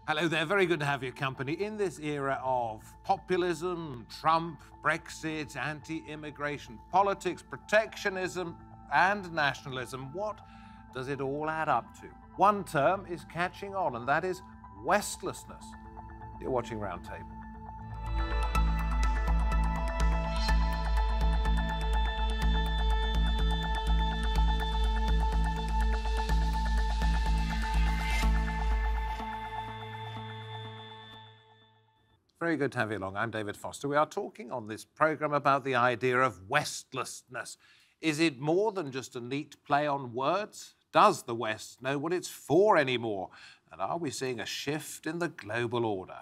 Hello there, very good to have your company. In this era of populism, Trump, Brexit, anti-immigration politics, protectionism and nationalism, what does it all add up to? One term is catching on, and that is Westlessness. You're watching Roundtable. Very good to have you along. I'm David Foster. We are talking on this programme about the idea of Westlessness. Is it more than just a neat play on words? Does the West know what it's for anymore? And are we seeing a shift in the global order?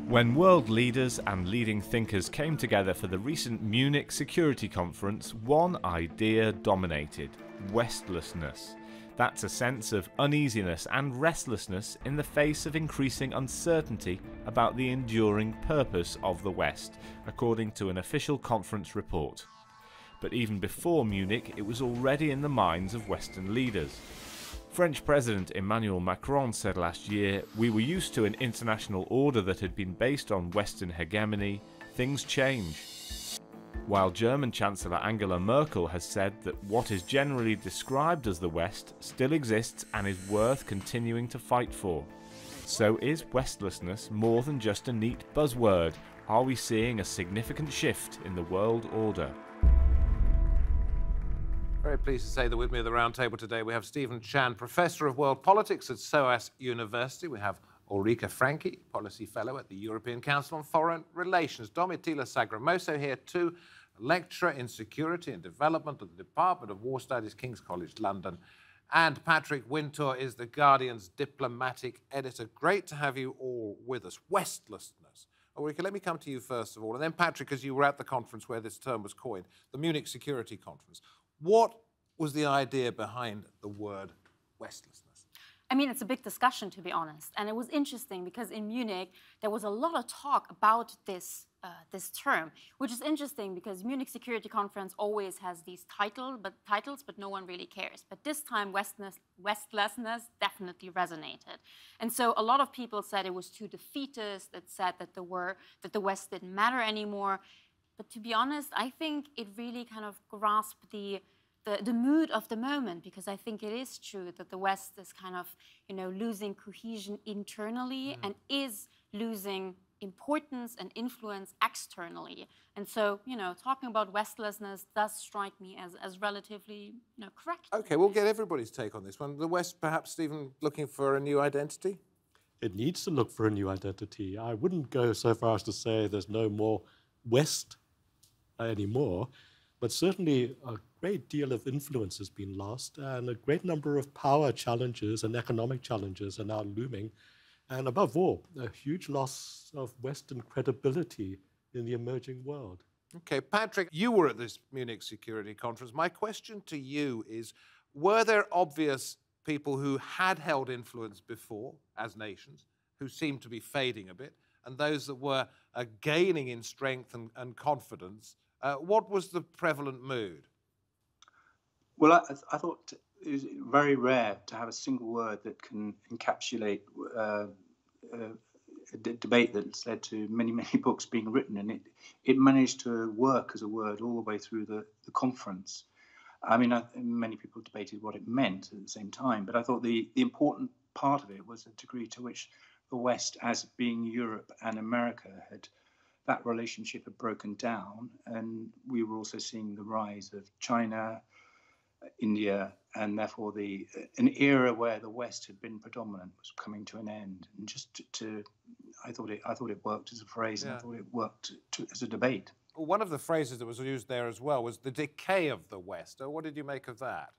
When world leaders and leading thinkers came together for the recent Munich Security Conference, one idea dominated: Westlessness. That's a sense of uneasiness and restlessness in the face of increasing uncertainty about the enduring purpose of the West, according to an official conference report. But even before Munich, it was already in the minds of Western leaders. French President Emmanuel Macron said last year, "We were used to an international order that had been based on Western hegemony. Things change." While German Chancellor Angela Merkel has said that what is generally described as the West still exists and is worth continuing to fight for. So is Westlessness more than just a neat buzzword? Are we seeing a significant shift in the world order? Very pleased to say that with me at the round table today we have Stephen Chan, Professor of World Politics at SOAS University. We have Ulrike Franke, Policy Fellow at the European Council on Foreign Relations. Domitila Sagramoso here too, Lecturer in Security and Development at the Department of War Studies, King's College London. And Patrick Wintour is The Guardian's diplomatic editor. Great to have you all with us. Westlessness. Ulrike, let me come to you first of all. And then Patrick, as you were at the conference where this term was coined, the Munich Security Conference. What was the idea behind the word Westlessness? I mean, it's a big discussion, to be honest. And it was interesting because in Munich, there was a lot of talk about this term, which is interesting because Munich Security Conference always has these titles, but no one really cares. But this time, Westlessness definitely resonated. And so a lot of people said it was too defeatist. It said that the West didn't matter anymore. But to be honest, I think it really kind of grasped the mood of the moment, because I think it is true that the West is kind of, losing cohesion internally and is losing importance and influence externally. And so, talking about Westlessness does strike me as relatively, correct. Okay, we'll get everybody's take on this one. The West, perhaps, Stephen, looking for a new identity? It needs to look for a new identity. I wouldn't go so far as to say there's no more West anymore, but certainly a great deal of influence has been lost, and a great number of power challenges and economic challenges are now looming. And above all, a huge loss of Western credibility in the emerging world. Okay, Patrick, you were at this Munich Security Conference. My question to you is, were there obvious people who had held influence before as nations, who seemed to be fading a bit, and those that were gaining in strength and confidence? What was the prevalent mood? Well, I thought it was very rare to have a single word that can encapsulate a debate that's led to many, many books being written, and it managed to work as a word all the way through the conference. I mean, many people debated what it meant at the same time, but I thought the important part of it was the degree to which the West, as being Europe and America, that relationship had broken down, and we were also seeing the rise of China, India, and therefore an era where the West had been predominant was coming to an end. And just I thought it worked as a phrase, and I thought it worked as a debate. Well, one of the phrases that was used there as well was the decay of the West. What did you make of that?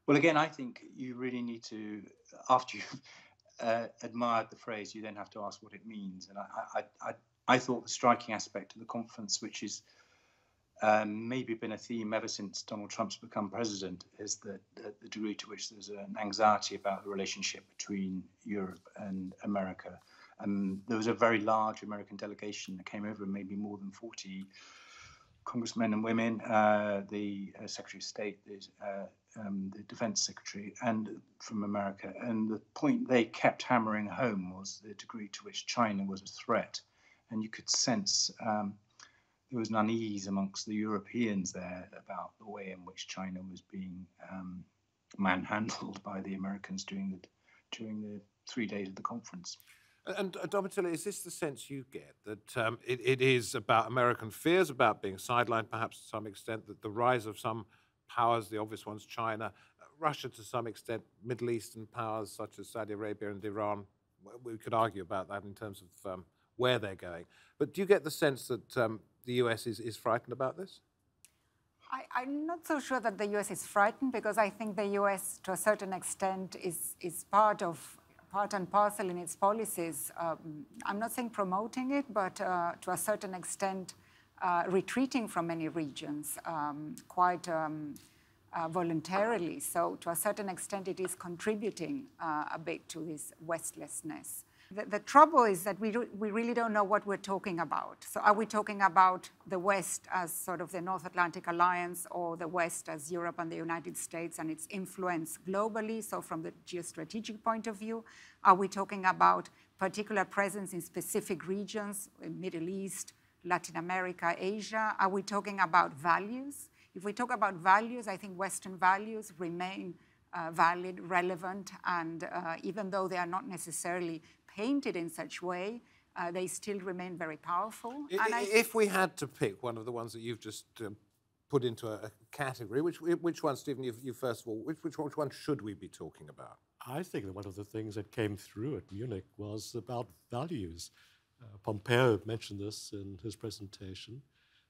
Well, again, I think you really need to, after you've admired the phrase, you then have to ask what it means. And I thought the striking aspect of the conference, which is maybe been a theme ever since Donald Trump's become president, is the degree to which there's an anxiety about the relationship between Europe and America. There was a very large American delegation that came over, maybe more than 40 congressmen and women, the Secretary of State, the Defense Secretary, and from America. And the point they kept hammering home was the degree to which China was a threat. And you could sense there was an unease amongst the Europeans there about the way in which China was being manhandled by the Americans during the 3 days of the conference. And Domitilla, is this the sense you get, that it is about American fears, about being sidelined perhaps to some extent, that the rise of some powers, the obvious ones, China, Russia to some extent, Middle Eastern powers such as Saudi Arabia and Iran, we could argue about that in terms of where they're going. But do you get the sense that the US is frightened about this? I'm not so sure that the US is frightened, because I think the US, to a certain extent, is part and parcel in its policies. I'm not saying promoting it, but to a certain extent, retreating from many regions quite voluntarily. So to a certain extent, it is contributing a bit to this Westlessness. The trouble is that we really don't know what we're talking about. So are we talking about the West as sort of the North Atlantic Alliance, or the West as Europe and the United States and its influence globally? So from the geostrategic point of view, are we talking about particular presence in specific regions, in Middle East, Latin America, Asia? Are we talking about values? If we talk about values, I think Western values remain valid, relevant, and even though they are not necessarily painted in such way, they still remain very powerful. If we had to pick one of the ones that you've just put into a category, which one, Stephen, you first of all, which one should we be talking about? I think that one of the things that came through at Munich was about values. Pompeo mentioned this in his presentation.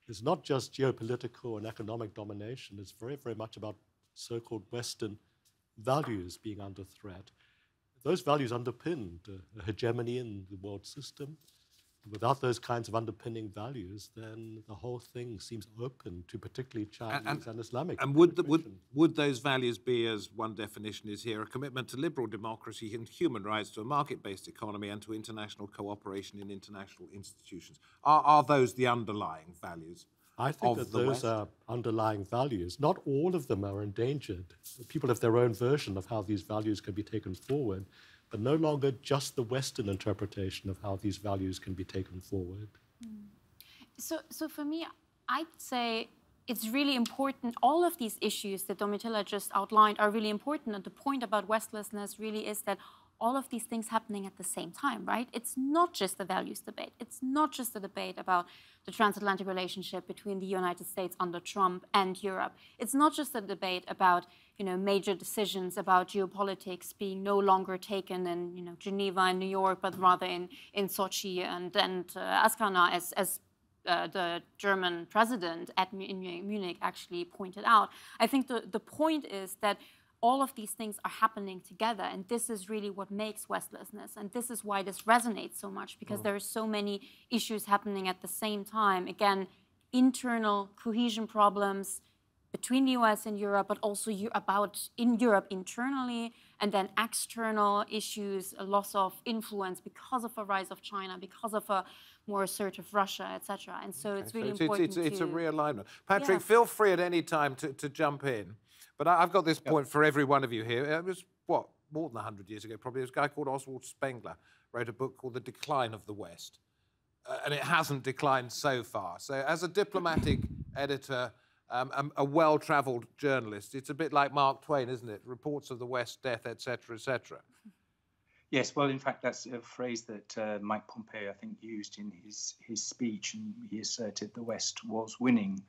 It's not just geopolitical and economic domination. It's very, very much about so-called Western values being under threat. Those values underpinned a hegemony in the world system. Without those kinds of underpinning values, then the whole thing seems open to particularly Chinese and Islamic. And would those values be, as one definition is here, a commitment to liberal democracy and human rights, to a market-based economy, and to international cooperation in international institutions? Are those the underlying values? I think that those are underlying values. Not all of them are endangered. People have their own version of how these values can be taken forward, but no longer just the Western interpretation of how these values can be taken forward. So for me, I'd say it's really important. All of these issues that Domitilla just outlined are really important. And the point about Westlessness really is that all of these things happening at the same time, right? It's not just the values debate. It's not just a debate about the transatlantic relationship between the United States under Trump and Europe. It's not just a debate about, major decisions about geopolitics being no longer taken in, Geneva and New York, but rather in Sochi and Astana, as the German president in Munich actually pointed out. I think the point is that all of these things are happening together, and this is really what makes Westlessness, and this is why this resonates so much, because there are so many issues happening at the same time. Again, internal cohesion problems between the US and Europe, but also in Europe internally, and then external issues, a loss of influence because of a rise of China, because of a more assertive Russia, etc. And so it's really important. It's a realignment. Patrick, feel free at any time to jump in. But I've got this point for every one of you here. It was, more than 100 years ago, probably. There was a guy called Oswald Spengler, wrote a book called The Decline of the West. And it hasn't declined so far. So as a diplomatic editor, a well-traveled journalist, it's a bit like Mark Twain, isn't it? Reports of the West, death, etc., etc. Yes, well, in fact, that's a phrase that Mike Pompeo, I think, used in his speech, and he asserted the West was winning.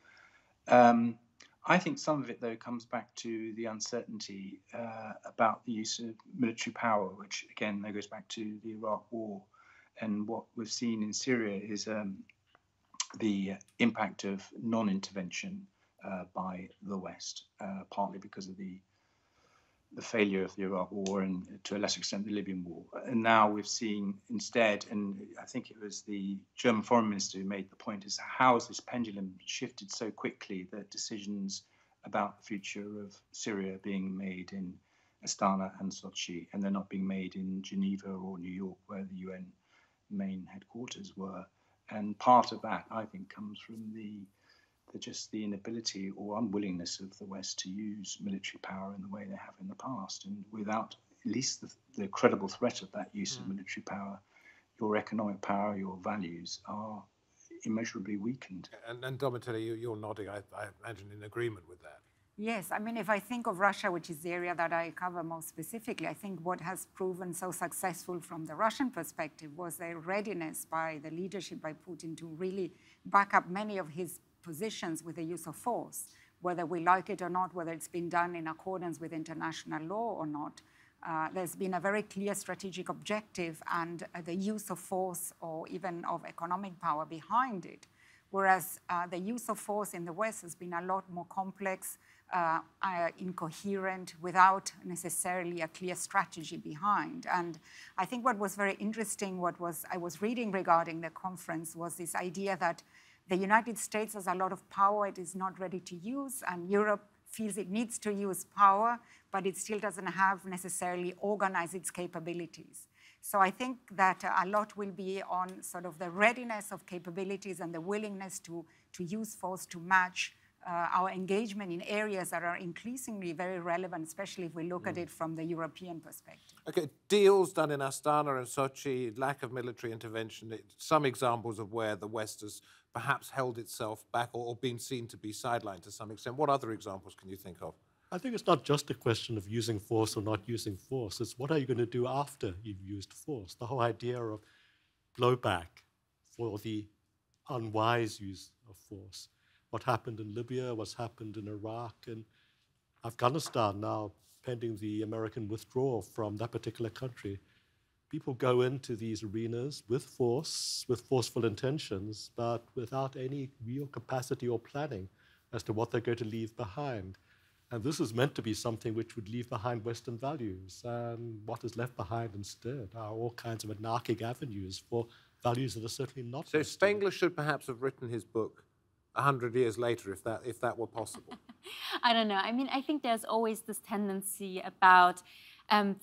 I think some of it, though, comes back to the uncertainty about the use of military power, which, again, goes back to the Iraq War. And what we've seen in Syria is the impact of non-intervention by the West, partly because of the failure of the Iraq War and, to a lesser extent, the Libyan War. And now we've seen instead, and I think it was the German foreign minister who made the point, is how has this pendulum shifted so quickly that decisions about the future of Syria being made in Astana and Sochi, and they're not being made in Geneva or New York, where the UN main headquarters were. And part of that, I think, comes from the just the inability or unwillingness of the West to use military power in the way they have in the past. And without at least the credible threat of that use of military power, your economic power, your values are immeasurably weakened. And Domitilla, you're nodding, I imagine, in agreement with that. Yes, I mean, if I think of Russia, which is the area that I cover most specifically, I think what has proven so successful from the Russian perspective was their readiness by the leadership, by Putin, to really back up many of his positions with the use of force, whether we like it or not, whether it's been done in accordance with international law or not. There's been a very clear strategic objective and the use of force or even of economic power behind it. Whereas the use of force in the West has been a lot more complex, incoherent, without necessarily a clear strategy behind. And I think what was very interesting, I was reading regarding the conference, was this idea that the United States has a lot of power it is not ready to use, and Europe feels it needs to use power, but it still doesn't have necessarily organized its capabilities. So I think that a lot will be on sort of the readiness of capabilities and the willingness to use force to match our engagement in areas that are increasingly very relevant, especially if we look at it from the European perspective. Okay, deals done in Astana and Sochi, lack of military intervention, some examples of where the West has perhaps held itself back or been seen to be sidelined to some extent. What other examples can you think of? I think it's not just a question of using force or not using force. It's what are you going to do after you've used force? The whole idea of blowback for the unwise use of force. What happened in Libya, what's happened in Iraq and Afghanistan now, pending the American withdrawal from that particular country. People go into these arenas with force, with forceful intentions, but without any real capacity or planning as to what they're going to leave behind. And this is meant to be something which would leave behind Western values. And what is left behind instead are all kinds of anarchic avenues for values that are certainly not So Western. Spengler should perhaps have written his book 100 years later, if that were possible. I don't know. I mean, I think there's always this tendency about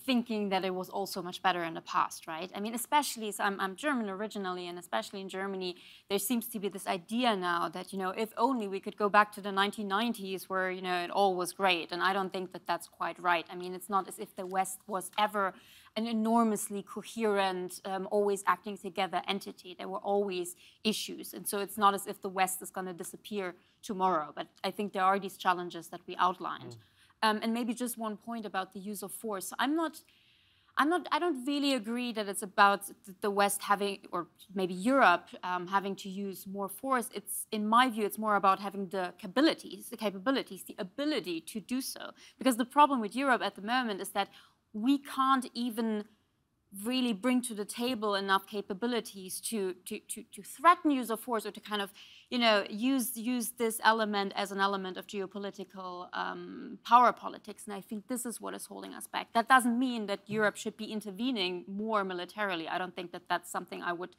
thinking that it was also much better in the past, right? I mean, especially, so I'm German originally, and especially in Germany, there seems to be this idea now that, you know, if only we could go back to the 1990s where, you know, it all was great. And I don't think that that's quite right. I mean, it's not as if the West was ever an enormously coherent, always acting together entity. There were always issues. And so it's not as if the West is going to disappear tomorrow. But I think there are these challenges that we outlined. And maybe just one point about the use of force. I don't really agree that it's about the West having, or maybe Europe having to use more force. It's, in my view, it's more about having the capabilities, the ability to do so. Because the problem with Europe at the moment is that we can't even really bring to the table enough capabilities to threaten use of force or to kind of, you know, use this element as an element of geopolitical power politics. And I think this is what is holding us back. That doesn't mean that Europe should be intervening more militarily. I don't think that that's something I would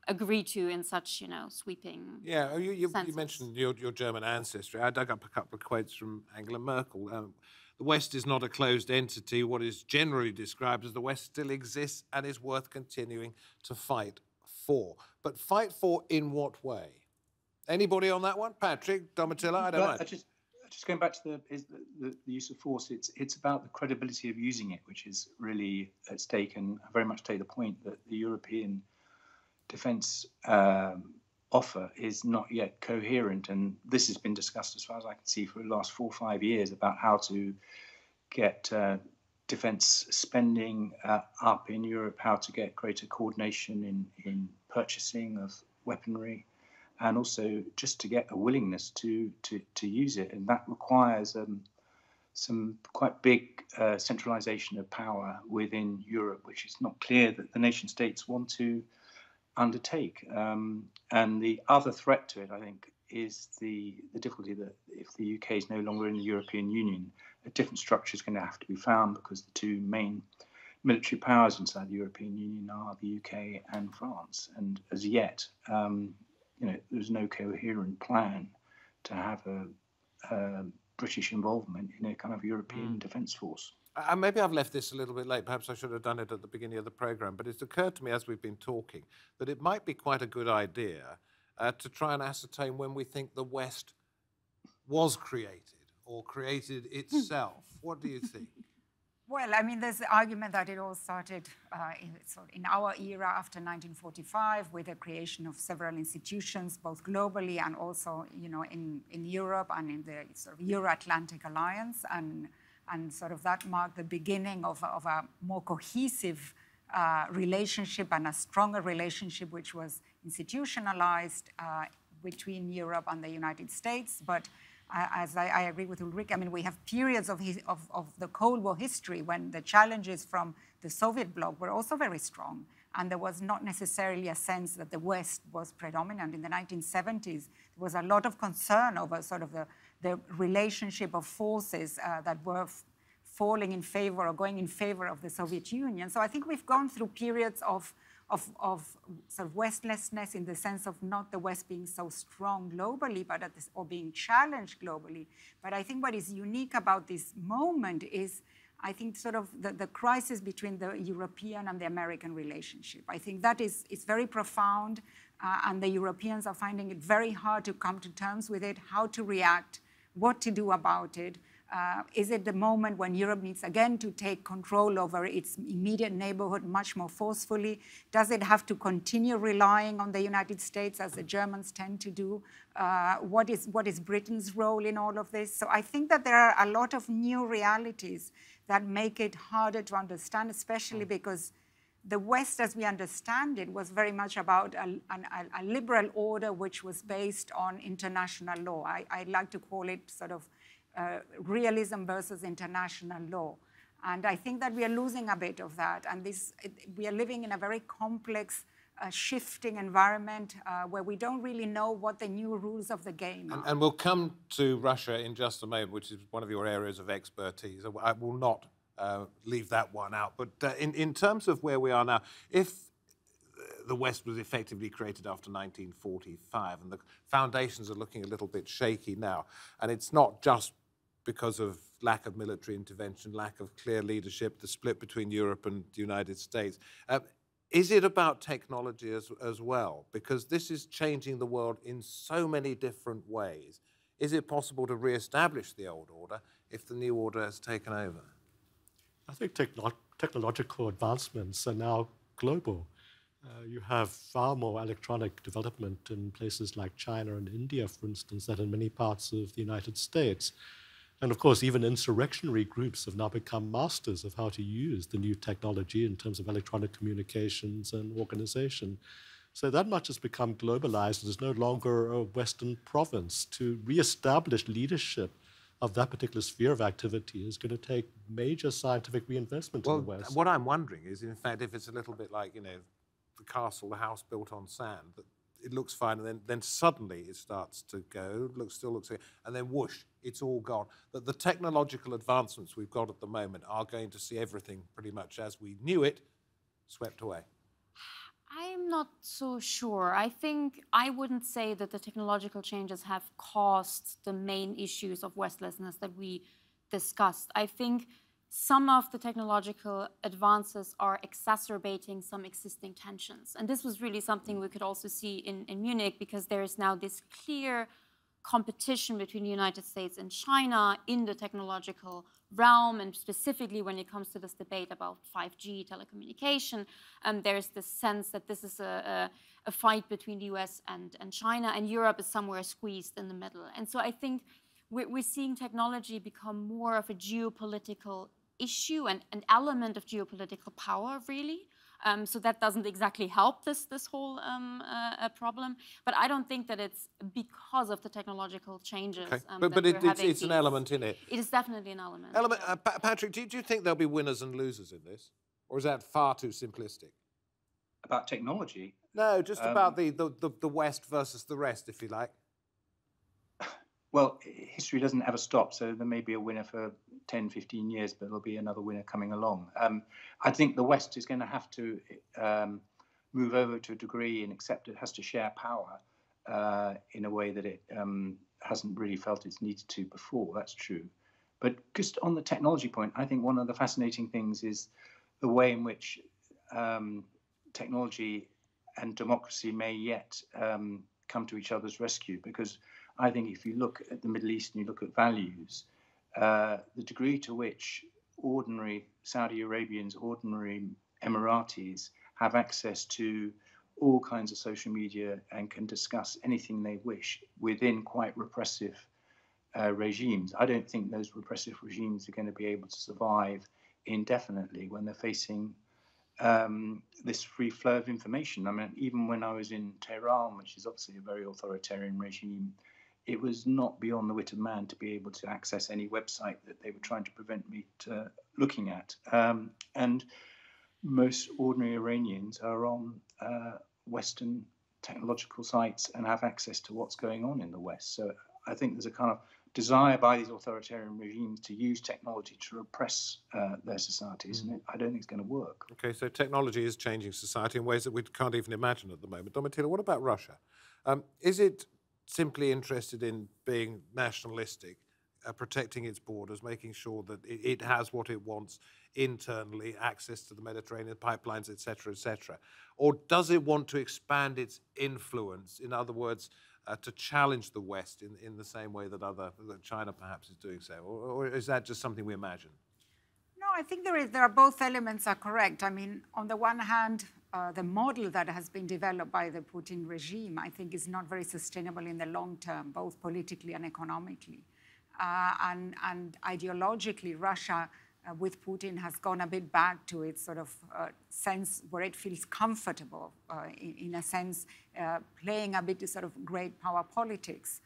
agree to in such, you know, sweeping you mentioned your German ancestry. I dug up a couple of quotes from Angela Merkel. The West is not a closed entity. What is generally described as the West still exists and is worth continuing to fight for. But fight for in what way? Anybody on that one? Patrick, Domitilla, I don't know. Just going back to the use of force, it's about the credibility of using it, which is really at stake. And I very much take the point that the European defence offer is not yet coherent, and this has been discussed as far as I can see for the last 4 or 5 years about how to get defence spending up in Europe, how to get greater coordination in purchasing of weaponry, and also just to get a willingness to use it, and that requires some quite big centralisation of power within Europe, which is not clear that the nation states want to undertake. And the other threat to it, I think, is the difficulty that if the UK is no longer in the European Union, a different structure is going to have to be found because the two main military powers inside the European Union are the UK and France. And as yet, there's no coherent plan to have a British involvement in a kind of European defence force. Maybe I've left this a little bit late. Perhaps I should have done it at the beginning of the programme. But it's occurred to me as we've been talking that it might be quite a good idea to try and ascertain when we think the West was created or created itself? What do you think? Well, I mean, there's the argument that it all started in our era after 1945 with the creation of several institutions, both globally and also, in Europe and in the sort of Euro-Atlantic alliance, and sort of that marked the beginning of a more cohesive relationship and a stronger relationship, which was institutionalized between Europe and the United States. But as I agree with Ulrike, I mean, we have periods of the Cold War history when the challenges from the Soviet bloc were also very strong. And there was not necessarily a sense that the West was predominant. In the 1970s, there was a lot of concern over sort of the relationship of forces that were falling in favor or going in favor of the Soviet Union. So I think we've gone through periods of sort of Westlessness in the sense of not the West being so strong globally, but or being challenged globally. But I think what is unique about this moment is, I think, sort of the crisis between the European and the American relationship. I think that is very profound, and the Europeans are finding it very hard to come to terms with it, how to react, what to do about it. Is it the moment when Europe needs again to take control over its immediate neighborhood much more forcefully? Does it have to continue relying on the United States, as the Germans tend to do? What is Britain's role in all of this? So I think that there are a lot of new realities that make it harder to understand, especially because the West, as we understand it, was very much about a liberal order which was based on international law. I like to call it sort of realism versus international law. And I think that we are losing a bit of that. And we are living in a very complex, shifting environment where we don't really know what the new rules of the game are. And we'll come to Russia in just a moment, which is one of your areas of expertise. I will not leave that one out. But in terms of where we are now, if the West was effectively created after 1945, and the foundations are looking a little bit shaky now, and it's not just because of lack of military intervention, lack of clear leadership, the split between Europe and the United States. Is it about technology as well? Because this is changing the world in so many different ways. Is it possible to re-establish the old order if the new order has taken over? I think technological advancements are now global. You have far more electronic development in places like China and India, for instance, than in many parts of the United States. And of course, even insurrectionary groups have now become masters of how to use the new technology in terms of electronic communications and organization. So that much has become globalized. There's no longer a Western province. To reestablish leadership of that particular sphere of activity is going to take major scientific reinvestment in the West. What I'm wondering is, in fact, if it's a little bit like, the castle, the house built on sand, that it looks fine, and then suddenly it starts to go, still looks okay, and then whoosh, it's all gone. That the technological advancements we've got at the moment are going to see everything pretty much as we knew it swept away. I'm not so sure. I think I wouldn't say that the technological changes have caused the main issues of Westlessness that we discussed. I think some of the technological advances are exacerbating some existing tensions. And this was really something we could also see in Munich, because there is now this clear competition between the United States and China in the technological realm, and specifically when it comes to this debate about 5G telecommunication. There's this sense that this is a fight between the US and China, and Europe is somewhere squeezed in the middle. And so I think we're seeing technology become more of a geopolitical issue and an element of geopolitical power, really. So that doesn't exactly help this whole problem. But I don't think that it's because of the technological changes. Okay. But it's an element in it. It is definitely an element. Patrick, do you think there'll be winners and losers in this? Or is that far too simplistic? About technology? No, just about the West versus the rest, if you like. Well, history doesn't ever stop, so there may be a winner for 10, 15 years, but there'll be another winner coming along. I think the West is going to have to move over to a degree and accept it has to share power in a way that it hasn't really felt it's needed to before. That's true. But just on the technology point, I think one of the fascinating things is the way in which technology and democracy may yet come to each other's rescue, because I think if you look at the Middle East and you look at values, the degree to which ordinary Saudi Arabians, ordinary Emiratis have access to all kinds of social media and can discuss anything they wish within quite repressive regimes. I don't think those repressive regimes are going to be able to survive indefinitely when they're facing this free flow of information. I mean, even when I was in Tehran, which is obviously a very authoritarian regime, it was not beyond the wit of man to be able to access any website that they were trying to prevent me looking at. And most ordinary Iranians are on Western technological sites and have access to what's going on in the West. So I think there's a kind of desire by these authoritarian regimes to use technology to repress their societies, and I don't think it's going to work. Okay, so technology is changing society in ways that we can't even imagine at the moment. Domitila, what about Russia? Is it simply interested in being nationalistic, protecting its borders, making sure that it has what it wants internally, access to the Mediterranean pipelines, etc., etc.? Or does it want to expand its influence, in other words, to challenge the West in the same way that China perhaps is doing so? Or is that just something we imagine? No, I think there are both elements are correct. I mean, on the one hand, the model that has been developed by the Putin regime, I think, is not very sustainable in the long term, both politically and economically. And ideologically, Russia, with Putin, has gone a bit back to its sort of sense where it feels comfortable, in a sense, playing a bit of sort of great power politics.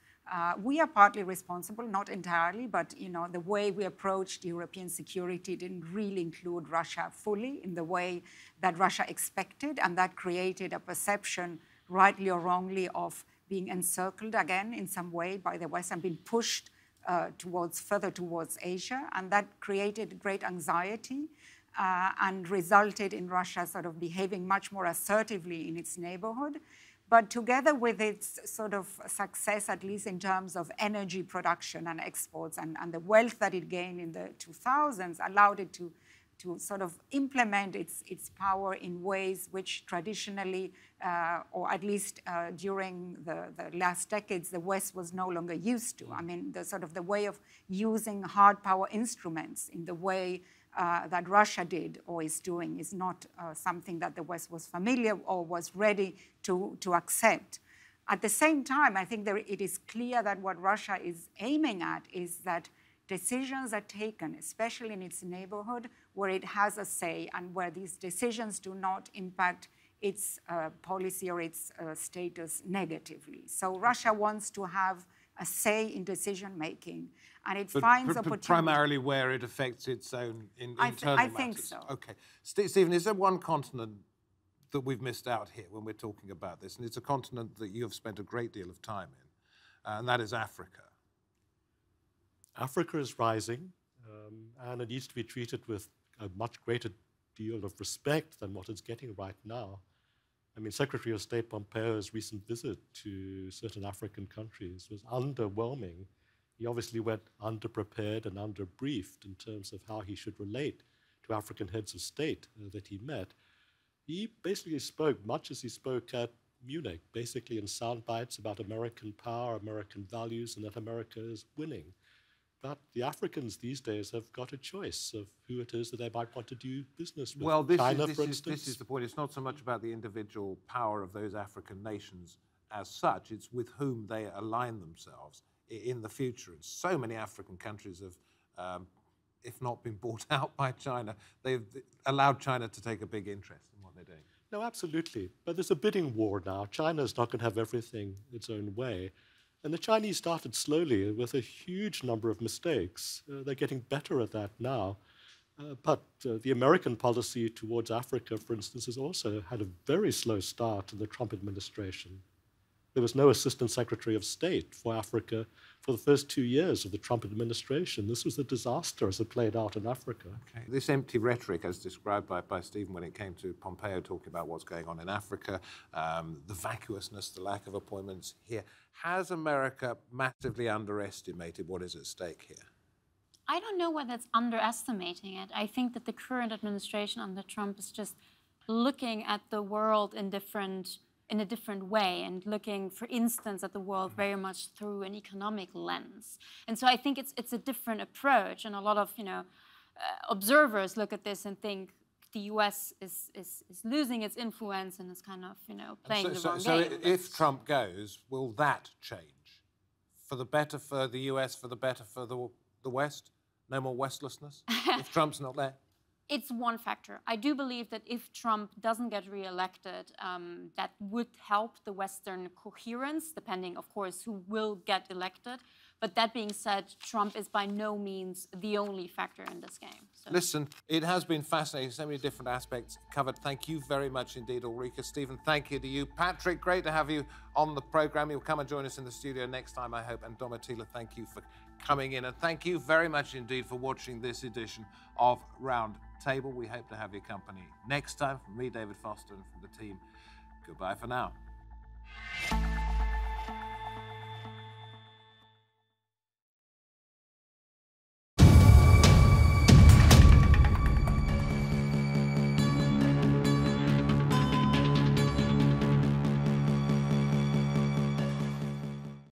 We are partly responsible, not entirely, but the way we approached European security didn't really include Russia fully in the way that Russia expected, and that created a perception, rightly or wrongly, of being encircled again in some way by the West and being pushed further towards Asia, and that created great anxiety and resulted in Russia sort of behaving much more assertively in its neighborhood. But together with its sort of success, at least in terms of energy production and exports, and the wealth that it gained in the 2000s, allowed it to sort of implement its power in ways which traditionally, or at least during the last decades, the West was no longer used to. I mean, the way of using hard power instruments in the way that Russia did or is doing is not something that the West was familiar or was ready to accept. At the same time, I think it is clear that what Russia is aiming at is that decisions are taken, especially in its neighborhood, where it has a say and where these decisions do not impact its policy or its status negatively. So Russia wants to have a say in decision-making, and it finds opportunity. Primarily where it affects its own internal matters. I think so. Okay. Stephen, is there one continent that we've missed out here when we're talking about this? And it's a continent that you have spent a great deal of time in, and that is Africa. Africa is rising, and it needs to be treated with a much greater deal of respect than what it's getting right now. I mean, Secretary of State Pompeo's recent visit to certain African countries was underwhelming. He obviously went underprepared and underbriefed in terms of how he should relate to African heads of state that he met. He basically spoke much as he spoke at Munich, basically in sound bites about American power, American values, and that America is winning. But the Africans these days have got a choice of who it is that they might want to do business with. Well, China, for instance. This is the point. It's not so much about the individual power of those African nations as such. It's with whom they align themselves in the future. And so many African countries have, if not been bought out by China, they've allowed China to take a big interest in what they're doing. No, absolutely. But there's a bidding war now. China's not going to have everything its own way. And the Chinese started slowly with a huge number of mistakes. They're getting better at that now. But the American policy towards Africa, for instance, has also had a very slow start in the Trump administration. There was no Assistant Secretary of State for Africa for the first 2 years of the Trump administration. This was a disaster as it played out in Africa. Okay. This empty rhetoric, as described by Stephen when it came to Pompeo talking about what's going on in Africa, the vacuousness, the lack of appointments here. Has America massively underestimated what is at stake here? I don't know whether it's underestimating it. I think that the current administration under Trump is just looking at the world in different in a different way and looking, for instance, at the world very much through an economic lens. And so I think it's a different approach, and a lot of observers look at this and think the US is losing its influence and is kind of playing the wrong game. So if Trump goes, will that change? For the better for the US, for the better for the West? No more Westlessness if Trump's not there? It's one factor. I do believe that if Trump doesn't get reelected, that would help the Western coherence, depending, of course, who will get elected. But that being said, Trump is by no means the only factor in this game. So. Listen, it has been fascinating, so many different aspects covered. Thank you very much indeed, Ulrika. Stephen, thank you to you. Patrick, great to have you on the programme. You'll come and join us in the studio next time, I hope. And Domitila, thank you for coming in. And thank you very much indeed for watching this edition of Roundtable. We hope to have your company next time. From me, David Foster, and from the team, goodbye for now.